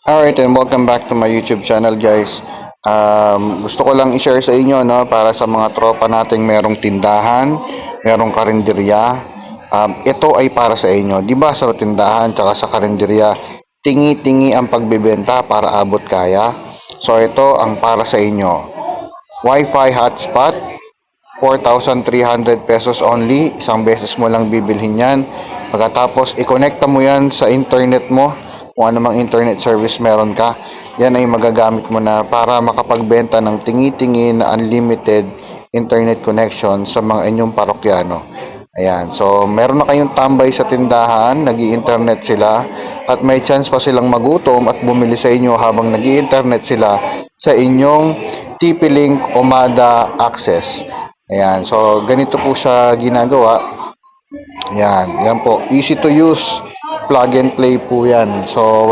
Alright, and welcome back to my YouTube channel, guys. Gusto ko lang i-share sa inyo, no, para sa mga tropa nating merong tindahan, merong karinderya. Ito ay para sa inyo. 'Di ba sa tindahan tsaka sa karinderya, tingi-tingi ang pagbebenta para abot kaya. So ito ang para sa inyo. Wi-Fi hotspot, 4,300 pesos only. Isang beses mo lang bibilhin yan. Pagkatapos, i-connecta mo yan sa internet mo. Kung ano mang internet service meron ka, yan ay magagamit mo na para makapagbenta ng tingi-tingi na unlimited internet connection sa mga inyong parokyano. Ayan, so meron na kayong tambay sa tindahan, nag-i-internet sila, at may chance pa silang magutom at bumili sa inyo habang nag-i-internet sila sa inyong TP-Link Omada Access. Ayan, so ganito po siya ginagawa. Yan po, easy to use, plug and play po yan. So